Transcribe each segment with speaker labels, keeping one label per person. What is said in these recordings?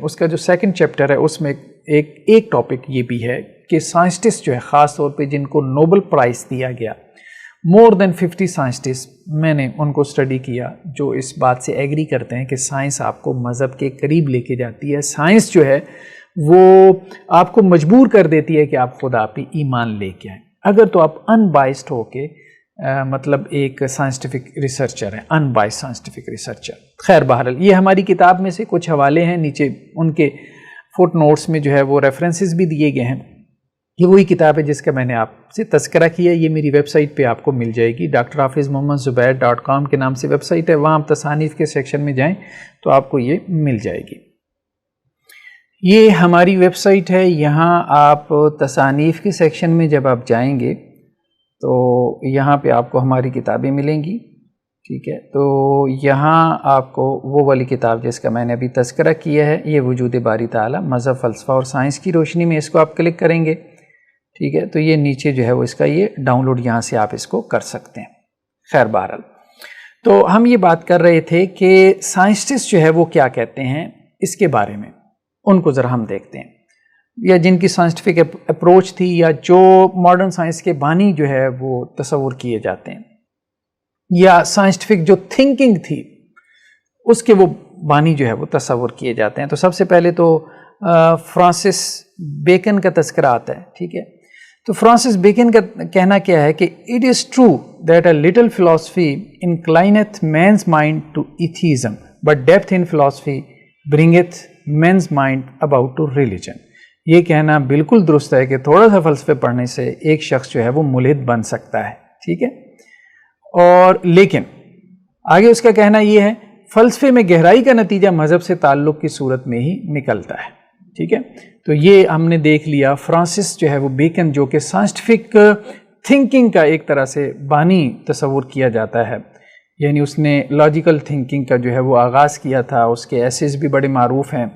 Speaker 1: اس کا جو second chapter ہے اس میں ایک ٹاپک یہ بھی ہے کہ سائنسٹسٹ جو ہے خاص طور پہ جن کو نوبل پرائز دیا گیا، مور دین 50 سائنسٹسٹ میں نے ان کو اسٹڈی کیا جو اس بات سے ایگری کرتے ہیں کہ سائنس آپ کو مذہب کے قریب لے کے جاتی ہے، سائنس جو ہے وہ آپ کو مجبور کر دیتی ہے کہ آپ خدا پہ ایمان لے کے آئیں، اگر تو آپ ان بائسڈ ہو کے مطلب ایک سائنسٹیفک ریسرچر ہے، ان بائسڈ سائنسٹیفک ریسرچر۔ خیر بہرحال یہ ہماری کتاب میں سے کچھ حوالے ہیں، نیچے ان کے فٹ نوٹس میں جو ہے وہ ریفرنسز بھی دیے گئے ہیں۔ یہ وہی کتاب ہے جس کا میں نے آپ سے تذکرہ کیا، یہ میری ویب سائٹ پہ آپ کو مل جائے گی، drhafizmohammadzubیر.com کے نام سے ویب سائٹ ہے، وہاں آپ تصانیف کے سیکشن میں جائیں تو آپ کو یہ مل جائے گی۔ یہ ہماری ویب سائٹ ہے، یہاں آپ تصانیف کے سیکشن میں جب آپ جائیں گے تو یہاں پہ آپ کو ہماری کتابیں ملیں گی، ٹھیک ہے؟ تو یہاں آپ کو وہ والی کتاب جس کا میں نے ابھی تذکرہ کیا ہے، یہ وجود باری تعالیٰ مذہب، فلسفہ اور سائنس کی روشنی میں، اس کو آپ کلک کریں گے، ٹھیک ہے؟ تو یہ نیچے جو ہے وہ اس کا یہ ڈاؤن لوڈ یہاں سے آپ اس کو کر سکتے ہیں۔ خیر بہرحال تو ہم یہ بات کر رہے تھے کہ سائنسٹسٹ جو ہے وہ کیا کہتے ہیں اس کے بارے میں، ان کو ذرا ہم دیکھتے ہیں، یا جن کی سائنسٹیفک اپروچ تھی یا جو ماڈرن سائنس کے بانی جو ہے وہ تصور کیے جاتے ہیں، یا سائنسٹیفک جو تھنکنگ تھی اس کے وہ بانی جو ہے وہ تصور کیے جاتے ہیں۔ تو سب سے پہلے تو فرانسس بیکن کا تذکرہ آتا ہے، ٹھیک ہے؟ تو فرانسس بیکن کا کہنا کیا ہے کہ it is true that a little philosophy inclineth man's mind to atheism but depth in philosophy bringeth man's mind about to religion. یہ کہنا بالکل درست ہے کہ تھوڑا سا فلسفے پڑھنے سے ایک شخص جو ہے وہ ملحد بن سکتا ہے، ٹھیک ہے؟ اور لیکن آگے اس کا کہنا یہ ہے فلسفے میں گہرائی کا نتیجہ مذہب سے تعلق کی صورت میں ہی نکلتا ہے، ٹھیک ہے؟ تو یہ ہم نے دیکھ لیا فرانسس جو ہے وہ بیکن جو کہ سائنسٹیفک تھنکنگ کا ایک طرح سے بانی تصور کیا جاتا ہے، یعنی اس نے لاجیکل تھنکنگ کا جو ہے وہ آغاز کیا تھا، اس کے ایسیز بھی بڑے معروف ہیں،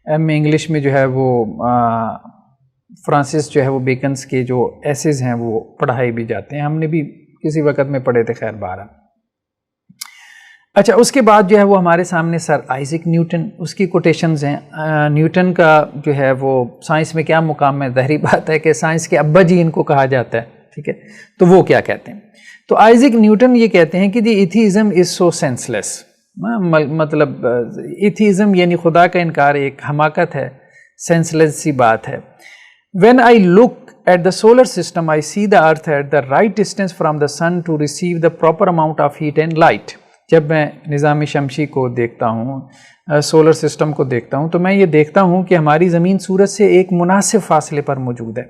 Speaker 1: انگلش میں جو ہے وہ فرانسس جو ہے وہ بیکنس کے جو ایسیز ہیں وہ پڑھائے بھی جاتے ہیں، ہم نے بھی کسی وقت میں پڑھے تھے۔ خیر بہرحال اچھا، اس کے بعد جو ہے وہ ہمارے سامنے سر آئزک نیوٹن، اس کی کوٹیشنز ہیں۔ نیوٹن کا جو ہے وہ سائنس میں کیا مقام ہے، ظاہری بات ہے کہ سائنس کے ابا جی ان کو کہا جاتا ہے، ٹھیک ہے؟ تو وہ کیا کہتے ہیں؟ تو آئزک نیوٹن یہ کہتے ہیں کہ دی ایتھیزم از سو سینس لیس، مطلب ایتھیزم یعنی خدا کا انکار ایک حماقت ہے، سینس لیس سی بات ہے۔ When I look at the solar system, I see the earth at the right distance from the sun to receive the proper amount of heat and light۔ جب میں نظام شمسی کو دیکھتا ہوں، سولر سسٹم کو دیکھتا ہوں، تو میں یہ دیکھتا ہوں کہ ہماری زمین سورج سے ایک مناسب فاصلے پر موجود ہے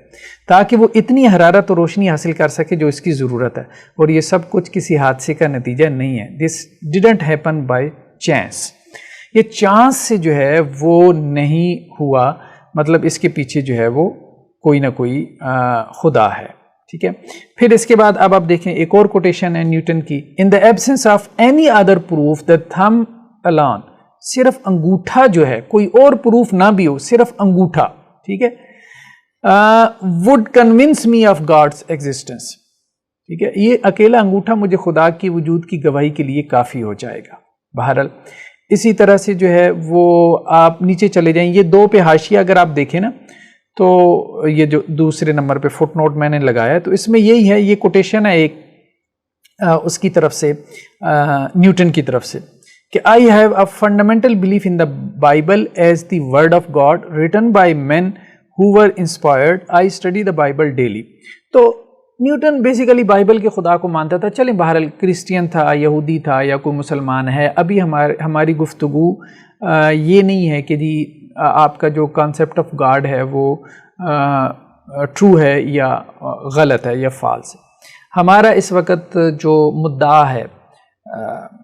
Speaker 1: تاکہ وہ اتنی حرارت اور روشنی حاصل کر سکے جو اس کی ضرورت ہے، اور یہ سب کچھ کسی حادثے کا نتیجہ نہیں ہے۔ This didn't happen by chance۔ یہ چانس سے جو ہے وہ نہیں ہوا، مطلب اس کے پیچھے جو ہے وہ کوئی نہ کوئی خدا ہے، ٹھیک ہے؟ پھر اس کے بعد اب آپ دیکھیں ایک اور کوٹیشن ہے نیوٹن کی، in the absence of any other proof the thumb alone, صرف انگوٹھا جو ہے، کوئی اور پروف نہ بھی ہو، صرف انگوٹھا، ٹھیک ہے، would convince me of God's existence، ٹھیک ہے؟ یہ اکیلا انگوٹھا مجھے خدا کی وجود کی گواہی کے لیے کافی ہو جائے گا۔ بہرحال اسی طرح سے جو ہے وہ آپ نیچے چلے جائیں، یہ دو پہ حاشیہ اگر آپ دیکھیں نا تو یہ جو دوسرے نمبر پہ فٹ نوٹ میں نے لگایا تو اس میں یہی ہے، یہ کوٹیشن ہے ایک اس کی طرف سے، نیوٹن کی طرف سے، کہ I have a fundamental belief in the Bible as the word of God written by men who were inspired. I study the Bible daily۔ تو نیوٹن بیسیکلی بائبل کے خدا کو مانتا تھا۔ چلیں بہرحال کرسچین تھا، یہودی تھا یا کوئی مسلمان ہے، ابھی ہماری گفتگو یہ نہیں ہے کہ جی آپ کا جو کانسیپٹ آف گاڈ ہے وہ ٹرو ہے یا غلط ہے یا فالس ہے۔ ہمارا اس وقت جو مدعا ہے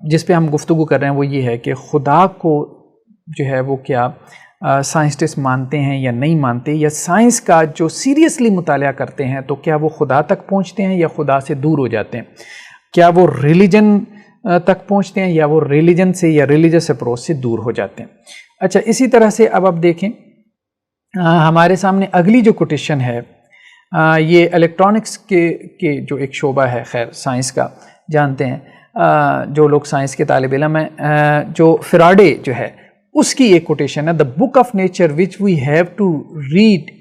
Speaker 1: جس پہ ہم گفتگو کر رہے ہیں وہ یہ ہے کہ خدا کو جو ہے وہ کیا سائنسٹسٹ مانتے ہیں یا نہیں مانتے، یا سائنس کا جو سیریسلی مطالعہ کرتے ہیں تو کیا وہ خدا تک پہنچتے ہیں یا خدا سے دور ہو جاتے ہیں، کیا وہ ریلیجن تک پہنچتے ہیں یا وہ ریلیجن سے یا ریلیجس اپروچ سے دور ہو جاتے ہیں۔ اچھا، اسی طرح سے اب آپ دیکھیں ہمارے سامنے اگلی جو کوٹیشن ہے، یہ الیکٹرانکس کے جو ایک شعبہ ہے، خیر سائنس کا جانتے ہیں جو لوگ سائنس کے طالب علم ہیں، جو فیراڈے جو ہے اس کی ایک کوٹیشن ہے, the book of nature which we have to read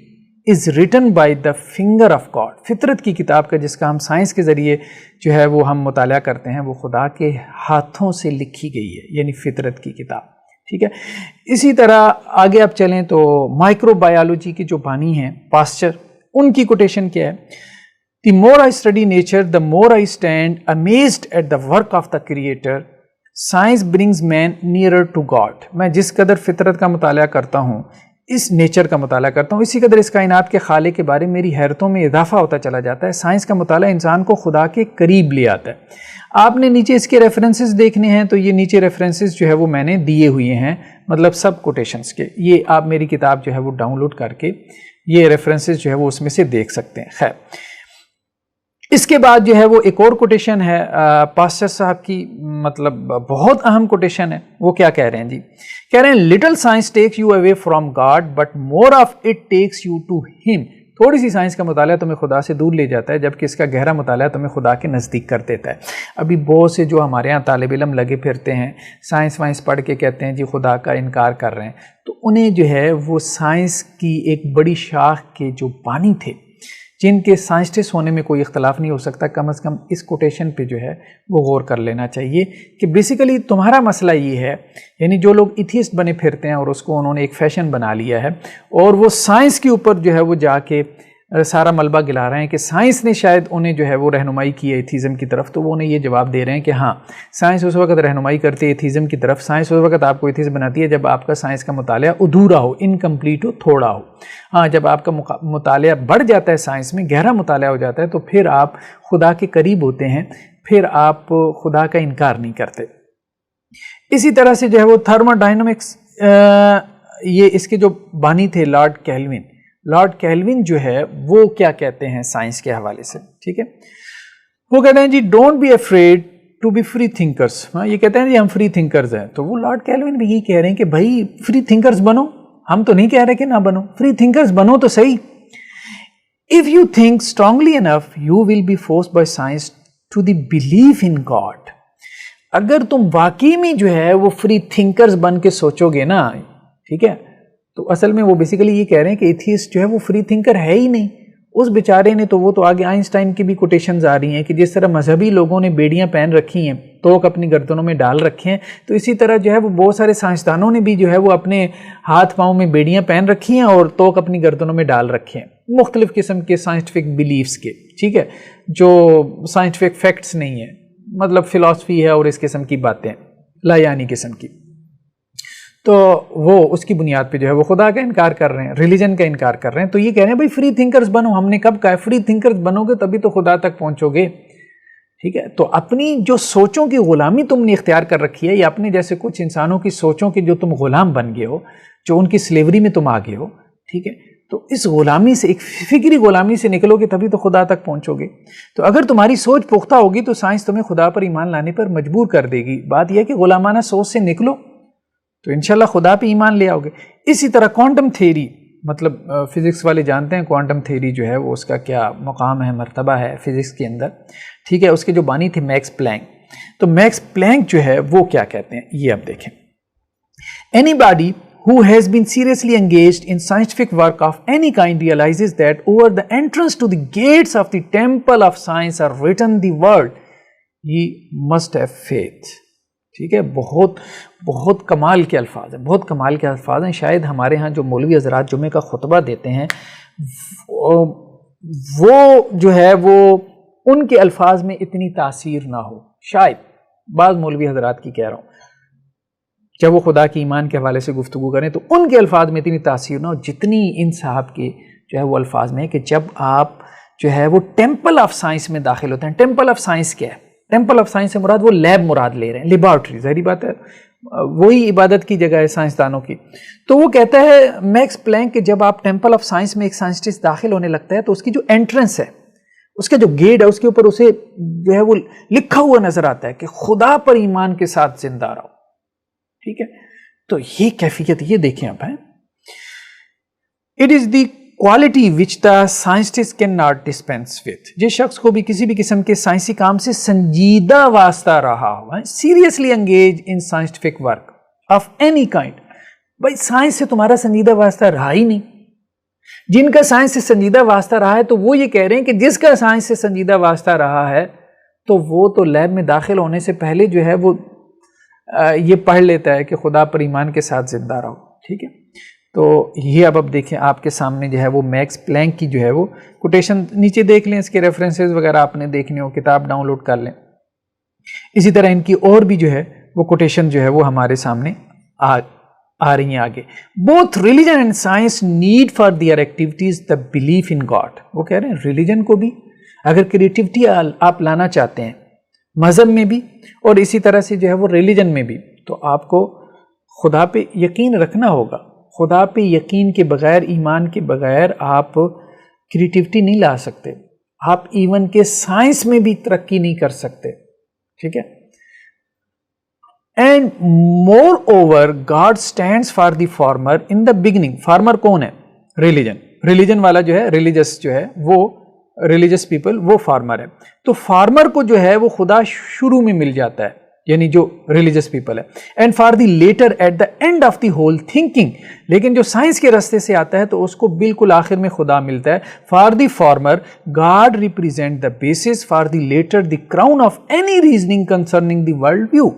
Speaker 1: is written by the finger of God. فطرت کی کتاب کا جس کا ہم سائنس کے ذریعے جو ہے وہ ہم مطالعہ کرتے ہیں, وہ خدا کے ہاتھوں سے لکھی گئی ہے, یعنی فطرت کی کتاب. ٹھیک ہے. اسی طرح آگے آپ چلیں تو مائکرو بایولوجی کے جو بانی ہیں پاسچر, ان کی کوٹیشن کیا ہے, the more I study nature the more I stand amazed at the work of the creator, science brings man nearer to God. میں جس قدر فطرت کا مطالعہ کرتا ہوں, اس نیچر کا مطالعہ کرتا ہوں, اسی قدر اس کائنات کے خالق کے بارے میں میری حیرتوں میں اضافہ ہوتا چلا جاتا ہے. سائنس کا مطالعہ انسان کو خدا کے قریب لے آتا ہے. آپ نے نیچے اس کے ریفرنسز دیکھنے ہیں, تو یہ نیچے ریفرنسز جو ہے وہ میں نے دیے ہوئے ہیں, مطلب سب کوٹیشنز کے. یہ آپ میری کتاب جو ہے وہ ڈاؤن لوڈ کر کے یہ ریفرنسز جو ہے وہ اس میں سے دیکھ سکتے ہیں. خیر, اس کے بعد جو ہے وہ ایک اور کوٹیشن ہے پاسچر صاحب کی, مطلب بہت اہم کوٹیشن ہے. وہ کیا کہہ رہے ہیں جی, کہہ رہے ہیں little science takes you away from God but more of it takes you to him. تھوڑی سی سائنس کا مطالعہ تمہیں خدا سے دور لے جاتا ہے, جبکہ اس کا گہرا مطالعہ تمہیں خدا کے نزدیک کر دیتا ہے. ابھی بہت سے جو ہمارے ہاں طالب علم لگے پھرتے ہیں, سائنس وائنس پڑھ کے کہتے ہیں جی خدا کا انکار کر رہے ہیں, تو انہیں جو ہے وہ سائنس کی ایک بڑی شاخ کے جو بانی تھے, جن کے سائنسٹسٹ ہونے میں کوئی اختلاف نہیں ہو سکتا, کم از کم اس کوٹیشن پہ جو ہے وہ غور کر لینا چاہیے کہ بیسیکلی تمہارا مسئلہ یہ ہے, یعنی جو لوگ ایتھیسٹ بنے پھرتے ہیں اور اس کو انہوں نے ایک فیشن بنا لیا ہے, اور وہ سائنس کے اوپر جو ہے وہ جا کے سارا ملبہ گلا رہے ہیں کہ سائنس نے شاید انہیں جو ہے وہ رہنمائی کی ہے ایتھیزم کی طرف, تو وہ انہیں یہ جواب دے رہے ہیں کہ ہاں سائنس اس وقت رہنمائی کرتی ہے ایتھیزم کی طرف, سائنس اس وقت آپ کو ایتھیسٹ بناتی ہے جب آپ کا سائنس کا مطالعہ ادھورا ہو, انکمپلیٹ ہو, تھوڑا ہو. ہاں, جب آپ کا مطالعہ بڑھ جاتا ہے, سائنس میں گہرا مطالعہ ہو جاتا ہے, تو پھر آپ خدا کے قریب ہوتے ہیں, پھر آپ خدا کا انکار نہیں کرتے. اسی طرح سے جو ہے وہ تھرموڈائنمکس, یہ اس کے جو بانی تھے لارڈ کیلوین, لارڈ کیلوین جو ہے وہ کیا کہتے ہیں سائنس کے حوالے سے. ٹھیک ہے, وہ کہتے ہیں جی don't be afraid to be free thinkers. ہاں, یہ کہتے ہیں جی ہم فری تھنکرز ہیں, تو وہ لارڈ کیلوین بھی یہی کہہ رہے ہیں کہ بھائی فری تھنکرز بنو, ہم تو نہیں کہہ رہے کہ نہ بنو, فری تھنکرز بنو تو صحیح. If you think strongly enough you will be forced by science to the believe in God. اگر تم واقعی میں جو ہے وہ فری تھنکرز بن کے سوچو گے نا, ٹھیک ہے, تو اصل میں وہ بیسیکلی یہ کہہ رہے ہیں کہ ایتھیسٹ جو ہے وہ فری تھنکر ہے ہی نہیں. اس بیچارے نے تو وہ تو آگے آئنسٹائن کی بھی کوٹیشنز آ رہی ہیں کہ جس طرح مذہبی لوگوں نے بیڑیاں پہن رکھی ہیں, توق اپنی گردنوں میں ڈال رکھے ہیں, تو اسی طرح جو ہے وہ بہت سارے سائنسدانوں نے بھی جو ہے وہ اپنے ہاتھ پاؤں میں بیڑیاں پہن رکھی ہیں اور توق اپنی گردنوں میں ڈال رکھے ہیں, مختلف قسم کے سائنٹیفک بلیفز کے. ٹھیک ہے, جو سائنٹیفک فیکٹس نہیں ہیں, مطلب فلاسفی ہے اور اس قسم کی باتیں, لا یعنی قسم کی. تو وہ اس کی بنیاد پہ جو ہے وہ خدا کا انکار کر رہے ہیں, ریلیجن کا انکار کر رہے ہیں. تو یہ کہہ رہے ہیں بھائی فری تھنکرز بنو. ہم نے کب کہا ہے فری تھنکرز بنو گے تبھی تو خدا تک پہنچو گے. ٹھیک ہے, تو اپنی جو سوچوں کی غلامی تم نے اختیار کر رکھی ہے, یا اپنے جیسے کچھ انسانوں کی سوچوں کے جو تم غلام بن گئے ہو, جو ان کی سلیوری میں تم آ گئے ہو, ٹھیک ہے, تو اس غلامی سے, ایک فکری غلامی سے نکلو گے تبھی تو خدا تک پہنچو گے. تو اگر تمہاری سوچ پختہ ہوگی تو سائنس تمہیں خدا پر ایمان لانے پر مجبور کر دے گی. بات یہ ہے کہ غلامانہ سوچ سے نکلو تو انشاءاللہ خدا پہ ایمان لے آؤ گے. اسی طرح کوانٹم تھیری, مطلب فزکس والے جانتے ہیں کوانٹم تھیری جو ہے وہ اس کا کیا مقام ہے, مرتبہ ہے فزکس کے اندر. ٹھیک ہے, اس کے جو بانی تھے میکس پلانک, تو میکس پلانک جو ہے وہ کیا کہتے ہیں یہ اب دیکھیں. Any body who has been seriously engaged in scientific work of any kind realizes that over the entrance to the gates of the temple of science are written the word ye must have faith. ٹھیک ہے, بہت بہت کمال کے الفاظ ہیں, بہت کمال کے الفاظ ہیں. شاید ہمارے ہاں جو مولوی حضرات جمعے کا خطبہ دیتے ہیں وہ جو ہے وہ ان کے الفاظ میں اتنی تاثیر نہ ہو, شاید بعض مولوی حضرات کی کہہ رہا ہوں, جب وہ خدا کی ایمان کے حوالے سے گفتگو کریں تو ان کے الفاظ میں اتنی تاثیر نہ ہو جتنی ان صاحب کے جو ہے وہ الفاظ میں ہے کہ جب آپ جو ہے وہ ٹیمپل آف سائنس میں داخل ہوتے ہیں. ٹیمپل آف سائنس کیا ہے؟ ٹیمپل آف سائنس سے مراد وہ لیب مراد لے رہے ہیں, لیبارٹری, ظاہری بات ہے وہی عبادت کی جگہ ہے سائنسدانوں کی. تو وہ کہتا ہے میکس پلانک کہ جب آپ ٹیمپل آف سائنس میں ایک سائنسٹسٹ داخل ہونے لگتا ہے تو اس کی جو انٹرنس ہے, اس کا جو گیٹ ہے, اس کے اوپر اسے جو ہے وہ لکھا ہوا نظر آتا ہے کہ خدا پر ایمان کے ساتھ زندہ رہو. ٹھیک ہے, تو یہ کیفیت یہ دیکھیں آپ ہیں. It is the quality which the scientist can not dispense with. جس شخص کو بھی کسی بھی قسم کے سائنسی کام سے سنجیدہ واسطہ رہا ہو, seriously engage in scientific work of any kind, بھائی سائنس سے تمہارا سنجیدہ واسطہ رہا ہی نہیں. جن کا سائنس سے سنجیدہ واسطہ رہا ہے تو وہ یہ کہہ رہے ہیں کہ جس کا سائنس سے سنجیدہ واسطہ رہا ہے تو وہ تو لیب میں داخل ہونے سے پہلے جو ہے وہ یہ پڑھ لیتا ہے کہ خدا پر ایمان کے ساتھ زندہ رہو. ٹھیک ہے, تو یہ اب دیکھیں آپ کے سامنے جو ہے وہ میکس پلانک کی جو ہے وہ کوٹیشن نیچے دیکھ لیں, اس کے ریفرنسز وغیرہ آپ نے دیکھنے ہو, کتاب ڈاؤن لوڈ کر لیں. اسی طرح ان کی اور بھی جو ہے وہ کوٹیشن جو ہے وہ ہمارے سامنے آ رہی ہیں آگے. Both religion and science need for their activities the belief in God. وہ کہہ رہے ہیں ریلیجن کو بھی اگر کریٹیوٹی آپ لانا چاہتے ہیں مذہب میں بھی اور اسی طرح سے جو ہے وہ ریلیجن میں بھی, تو آپ کو خدا پہ یقین رکھنا ہوگا. خدا پہ یقین کے بغیر, ایمان کے بغیر آپ کریٹیوٹی نہیں لا سکتے. آپ ایون کے سائنس میں بھی ترقی نہیں کر سکتے. ٹھیک ہے. And moreover God stands for the former in the beginning. Former کون ہے؟ ریلیجن. ریلیجن والا جو ہے, ریلیجس جو ہے وہ ریلیجس پیپل وہ فارمر ہے. تو فارمر کو جو ہے وہ خدا شروع میں مل جاتا ہے, یعنی جو ریلیجس پیپل ہے. And for the latter at the end of the whole thinking. لیکن جو سائنس کے راستے سے آتا ہے تو اس کو بالکل آخر میں خدا ملتا ہے. For the former God represent the basis, for the latter the crown of any reasoning concerning the world view.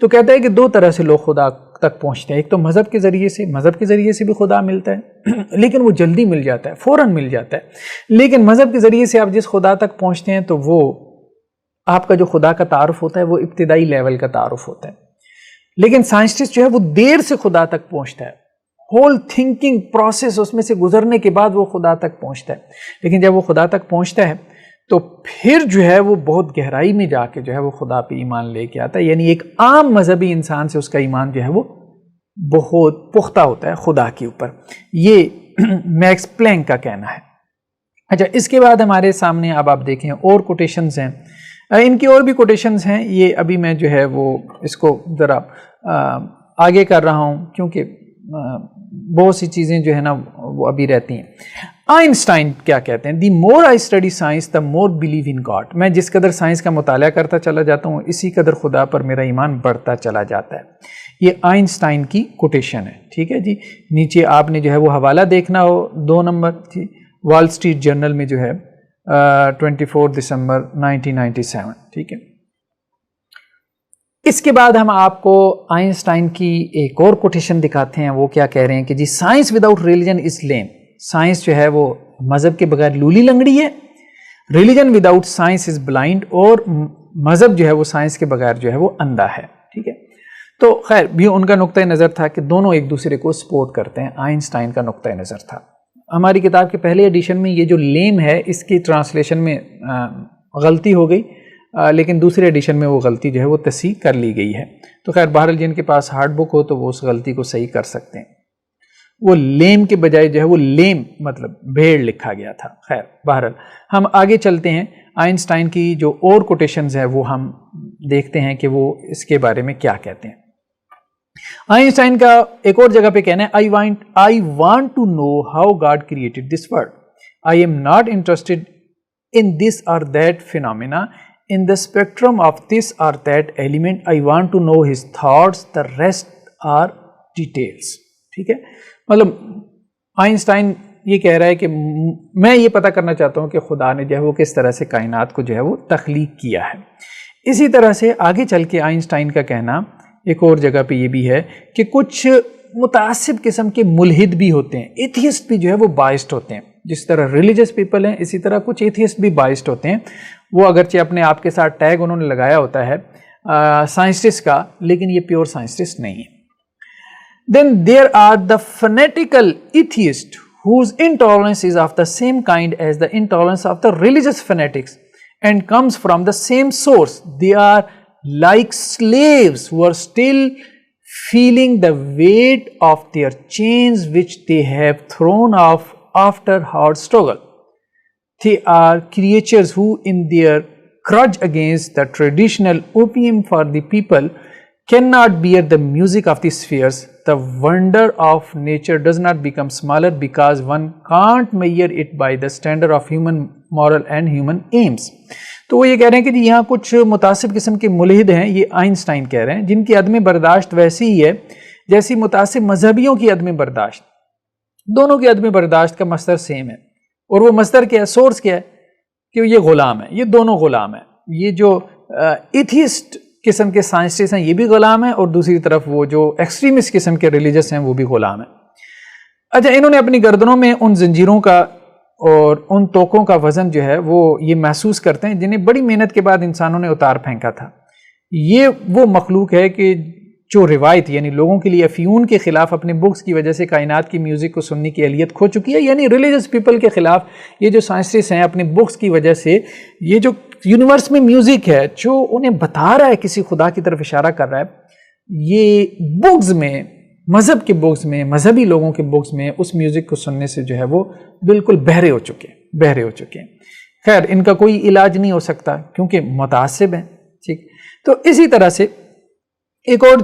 Speaker 1: تو کہتا ہے کہ دو طرح سے لوگ خدا تک پہنچتے ہیں. ایک تو مذہب کے ذریعے سے, مذہب کے ذریعے سے بھی خدا ملتا ہے لیکن وہ جلدی مل جاتا ہے, فوراً مل جاتا ہے. لیکن مذہب کے ذریعے سے آپ جس خدا تک پہنچتے ہیں تو وہ آپ کا جو خدا کا تعارف ہوتا ہے وہ ابتدائی لیول کا تعارف ہوتا ہے. لیکن سائنسٹسٹ جو ہے وہ دیر سے خدا تک پہنچتا ہے. ہول تھنکنگ پروسیس اس میں سے گزرنے کے بعد وہ خدا تک پہنچتا ہے. لیکن جب وہ خدا تک پہنچتا ہے تو پھر جو ہے وہ بہت گہرائی میں جا کے جو ہے وہ خدا پہ ایمان لے کے آتا ہے. یعنی ایک عام مذہبی انسان سے اس کا ایمان جو ہے وہ بہت پختہ ہوتا ہے خدا کے اوپر. یہ میکس پلانک کا کہنا ہے. اچھا, اس کے بعد ہمارے سامنے اب آپ دیکھیں اور کوٹیشنز ہیں. ان کی اور بھی کوٹیشنز ہیں. یہ ابھی میں جو ہے وہ اس کو ذرا آگے کر رہا ہوں کیونکہ بہت سی چیزیں جو ہے نا وہ ابھی رہتی ہیں. آئنسٹائن کیا کہتے ہیں؟ The more I study science the more believe in God. میں جس قدر سائنس کا مطالعہ کرتا چلا جاتا ہوں اسی قدر خدا پر میرا ایمان بڑھتا چلا جاتا ہے. یہ آئنسٹائن کی کوٹیشن ہے. ٹھیک ہے جی, نیچے آپ نے جو ہے وہ حوالہ دیکھنا ہو 2 نمبر جی, وال اسٹریٹ جرنل میں جو ہے 24 دسمبر 1997. ٹھیک ہے. اس کے بعد ہم آپ کو آئنسٹائن کی ایک اور کوٹیشن دکھاتے ہیں. وہ کیا کہہ رہے ہیں کہ جی science without religion is lame. Science جو ہے وہ مذہب کے بغیر لولی لنگڑی ہے. Religion without science is blind. اور مذہب جو ہے وہ سائنس کے بغیر جو ہے وہ اندھا ہے. ٹھیک ہے. تو خیر بھی ان کا نقطۂ نظر تھا کہ دونوں ایک دوسرے کو سپورٹ کرتے ہیں. آئنسٹائن کا نقطۂ نظر تھا. ہماری کتاب کے پہلے ایڈیشن میں یہ جو لیم ہے اس کی ٹرانسلیشن میں غلطی ہو گئی, لیکن دوسرے ایڈیشن میں وہ غلطی جو ہے وہ تصحیح کر لی گئی ہے. تو خیر بہرحال جن کے پاس ہارڈ بک ہو تو وہ اس غلطی کو صحیح کر سکتے ہیں. وہ لیم کے بجائے جو ہے وہ لیم مطلب بھیڑ لکھا گیا تھا. خیر بہرحال ہم آگے چلتے ہیں. آئنسٹائن کی جو اور کوٹیشنز ہیں وہ ہم دیکھتے ہیں کہ وہ اس کے بارے میں کیا کہتے ہیں. آئنسٹائن کا ایک اور جگہ پہ کہنا ہے I want to know how God created this world. I am not interested in this or that phenomena, in the spectrum of this or that element. I want to know his thoughts, the rest are details. ٹھیک ہے. مطلب Einstein یہ کہہ رہا ہے کہ میں یہ پتہ کرنا چاہتا ہوں کہ خدا نے جو ہے وہ کس طرح سے کائنات کو جو ہے وہ تخلیق کیا ہے. اسی طرح سے آگے چل کے آئنسٹائن کا کہنا ایک اور جگہ پہ یہ بھی ہے کہ کچھ متعصب قسم کے ملحد بھی ہوتے ہیں. ایتھیسٹ بھی جو ہے وہ بائسڈ ہوتے ہیں. جس طرح ریلیجس پیپل ہیں اسی طرح کچھ ایتھیسٹ بھی بائسڈ ہوتے ہیں. وہ اگرچہ اپنے آپ کے ساتھ ٹیگ انہوں نے لگایا ہوتا ہے سائنسٹسٹ کا, لیکن یہ پیور سائنسٹسٹ نہیں ہے. Then there are the fanatical atheists whose intolerance is of the same kind as the intolerance of the religious fanatics and comes from the same source. They are like slaves who are still feeling the weight of their chains which they have thrown off after hard struggle. They are creatures who in their grudge against the traditional opium for the people cannot bear the music of the spheres. The wonder of nature does not become smaller because one can't measure it by the standard of human moral and human aims. تو وہ یہ کہہ رہے ہیں کہ یہاں کچھ متعصب قسم کے ملحد ہیں, یہ آئنسٹائن کہہ رہے ہیں, جن کی عدم برداشت ویسی ہی ہے جیسی متعصب مذہبیوں کی عدم برداشت، دونوں کی عدم برداشت کا مصدر سیم ہے، اور وہ مصدر کیا ہے، سورس کیا ہے کہ یہ غلام ہے، یہ دونوں غلام ہیں. یہ جو ایتھیسٹ قسم کے سائنسٹسٹ ہیں یہ بھی غلام ہیں، اور دوسری طرف وہ جو ایکسٹریمسٹ قسم کے ریلیجس ہیں وہ بھی غلام ہیں. اچھا، انہوں نے اپنی گردنوں میں ان زنجیروں کا اور ان توقوں کا وزن جو ہے وہ یہ محسوس کرتے ہیں جنہیں بڑی محنت کے بعد انسانوں نے اتار پھینکا تھا. یہ وہ مخلوق ہے کہ جو روایت یعنی لوگوں کے لیے افیون کے خلاف اپنے بکس کی وجہ سے کائنات کی میوزک کو سننے کی اہلیت کھو چکی ہے. یعنی ریلیجس پیپل کے خلاف یہ جو سائنسٹسٹ ہیں اپنے بکس کی وجہ سے یہ جو یونیورس میں میوزک ہے جو انہیں بتا رہا ہے کسی خدا کی طرف اشارہ کر رہا ہے، یہ بکس میں، مذہب کے بکس میں، مذہبی لوگوں کے بکس میں اس میوزک کو سننے سے جو ہے وہ بالکل بہرے ہو چکے ہیں. خیر، ان کا کوئی علاج نہیں ہو سکتا کیونکہ متعصب ہیں. ٹھیک، تو اسی طرح سے ایک اور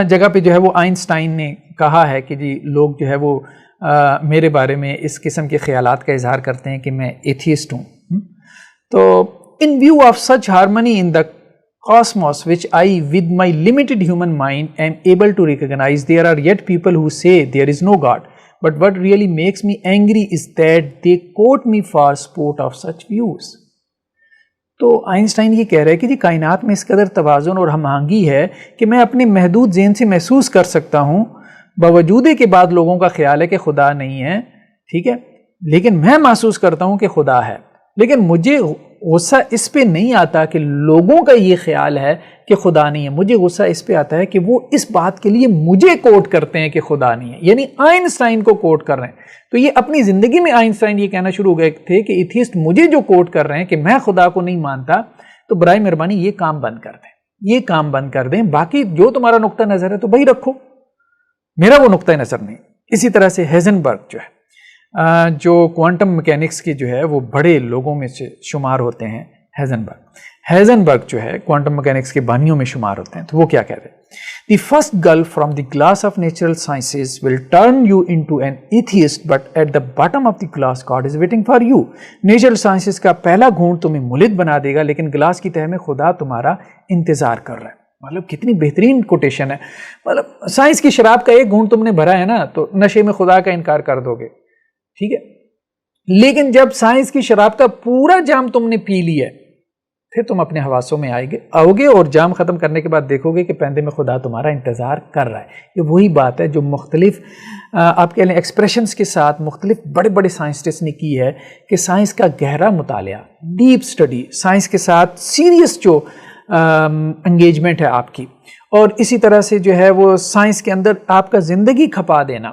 Speaker 1: جگہ پہ جو ہے وہ آئنسٹائن نے کہا ہے کہ جی لوگ جو ہے وہ میرے بارے میں اس قسم کے خیالات کا اظہار کرتے ہیں کہ میں ایتھیسٹ ہوں. تو in view of such harmony in the cosmos which I with my limited human mind am able to recognize, there are yet people who say there is no God, but what really makes me angry is that they quote me for support of such views. تو Einstein یہ کہہ رہے ہیں کہ جی کائنات میں اس قدر توازن اور ہم آہنگی ہے کہ میں اپنے محدود ذہن سے محسوس کر سکتا ہوں، باوجود کے بعد لوگوں کا خیال ہے کہ خدا نہیں ہے. ٹھیک ہے، لیکن میں محسوس کرتا ہوں کہ خدا ہے. لیکن مجھے غصہ اس پہ نہیں آتا کہ لوگوں کا یہ خیال ہے کہ خدا نہیں ہے، مجھے غصہ اس پہ آتا ہے کہ وہ اس بات کے لیے مجھے کوٹ کرتے ہیں کہ خدا نہیں ہے، یعنی آئنسٹائن کو کوٹ کر رہے ہیں. تو یہ اپنی زندگی میں آئنسٹائن یہ کہنا شروع ہو گئے تھے کہ ایتھیسٹ مجھے جو کوٹ کر رہے ہیں کہ میں خدا کو نہیں مانتا، تو برائے مہربانی یہ کام بند کر دیں، یہ کام بند کر دیں. باقی جو تمہارا نقطہ نظر ہے تو وہی رکھو، میرا وہ نقطہ نظر نہیں. اسی طرح سے ہیزنبرگ جو ہے جو کوانٹم میکینکس کے جو ہے وہ بڑے لوگوں میں سے شمار ہوتے ہیں، ہیزنبرگ جو ہے کوانٹم میکینکس کے بانیوں میں شمار ہوتے ہیں. تو وہ کیا کہتے ہیں؟ The first gulp from the glass of natural sciences will turn you into an atheist, but at the bottom of the glass God is waiting for you. Natural sciences کا پہلا گھونٹ تمہیں ملد بنا دے گا، لیکن گلاس کی تہہ میں خدا تمہارا انتظار کر رہا ہے. مطلب کتنی بہترین کوٹیشن ہے. مطلب سائنس کی شراب کا ایک گھونٹ تم نے بھرا ہے نا تو نشے میں خدا کا انکار کر دو گے. ٹھیک ہے، لیکن جب سائنس کی شراب کا پورا جام تم نے پی لی ہے پھر تم اپنے حواسوں میں آؤ گے اور جام ختم کرنے کے بعد دیکھو گے کہ پیندے میں خدا تمہارا انتظار کر رہا ہے. یہ وہی بات ہے جو مختلف آپ کہہ لیں ایکسپریشنز کے ساتھ مختلف بڑے بڑے سائنسٹسٹ نے کی ہے کہ سائنس کا گہرا مطالعہ، ڈیپ سٹڈی، سائنس کے ساتھ سیریس جو انگیجمنٹ ہے آپ کی، اور اسی طرح سے جو ہے وہ سائنس کے اندر آپ کا زندگی کھپا دینا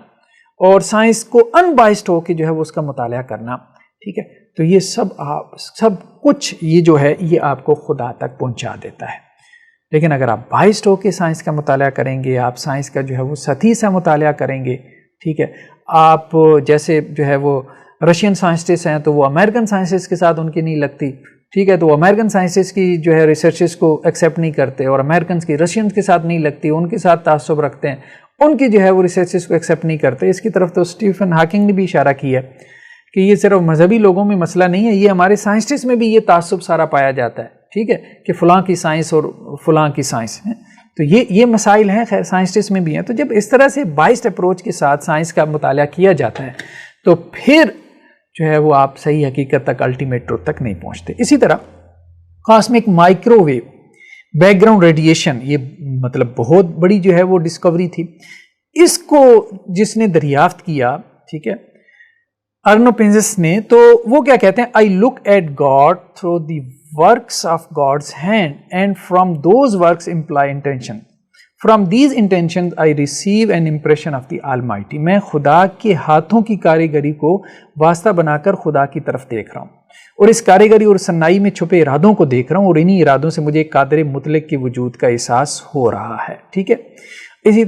Speaker 1: اور سائنس کو ان بائسڈ ہو کے جو ہے وہ اس کا مطالعہ کرنا. ٹھیک ہے، تو یہ سب کچھ یہ جو ہے یہ آپ کو خدا تک پہنچا دیتا ہے. لیکن اگر آپ بائسڈ ہو کے سائنس کا مطالعہ کریں گے، آپ سائنس کا جو ہے وہ سطحی سا مطالعہ کریں گے، ٹھیک ہے، آپ جیسے جو ہے وہ رشین سائنسٹسٹ ہیں تو وہ امریکن سائنسٹسٹ کے ساتھ ان کی نہیں لگتی. ٹھیک ہے، تو وہ امریکن سائنسز کی جو ہے ریسرچز کو ایکسیپٹ نہیں کرتے، اور امریکنز کی رشینز کے ساتھ نہیں لگتی، ان کے ساتھ تعصب رکھتے ہیں، ان کی جو ہے وہ ریسرچز کو ایکسیپٹ نہیں کرتے. اس کی طرف تو اسٹیفن ہاکنگ نے بھی اشارہ کیا ہے کہ یہ صرف مذہبی لوگوں میں مسئلہ نہیں ہے، یہ ہمارے سائنسٹسٹ میں بھی یہ تعصب سارا پایا جاتا ہے. ٹھیک ہے، کہ فلاں کی سائنس اور فلاں کی سائنس ہے. تو یہ مسائل ہیں، خیر سائنسٹسٹ میں بھی ہیں. تو جب اس طرح سے بائسڈ اپروچ کے ساتھ سائنس کا مطالعہ کیا جاتا ہے تو پھر جو ہے وہ آپ صحیح حقیقت تک، الٹیمیٹ ٹروتھ تک نہیں پہنچتے. اسی طرح cosmic microwave background radiation, یہ مطلب بہت بڑی جو ہے وہ ڈسکوری تھی. اس کو جس نے دریافت کیا، ٹھیک ہے، ارنو پینزس نے، تو وہ کیا کہتے ہیں، I look at God through the works of God's hand and from those works imply intention. From these intentions I receive an impression of the Almighty. میں خدا کے ہاتھوں کی کاریگری کو واسطہ بنا کر خدا کی طرف دیکھ رہا ہوں، اور اس کاریگری اور صنائی میں چھپے ارادوں کو دیکھ رہا ہوں، اور انہی ارادوں سے مجھے ایک قادر مطلق کے وجود کا احساس ہو رہا ہے. ٹھیک ہے، اسی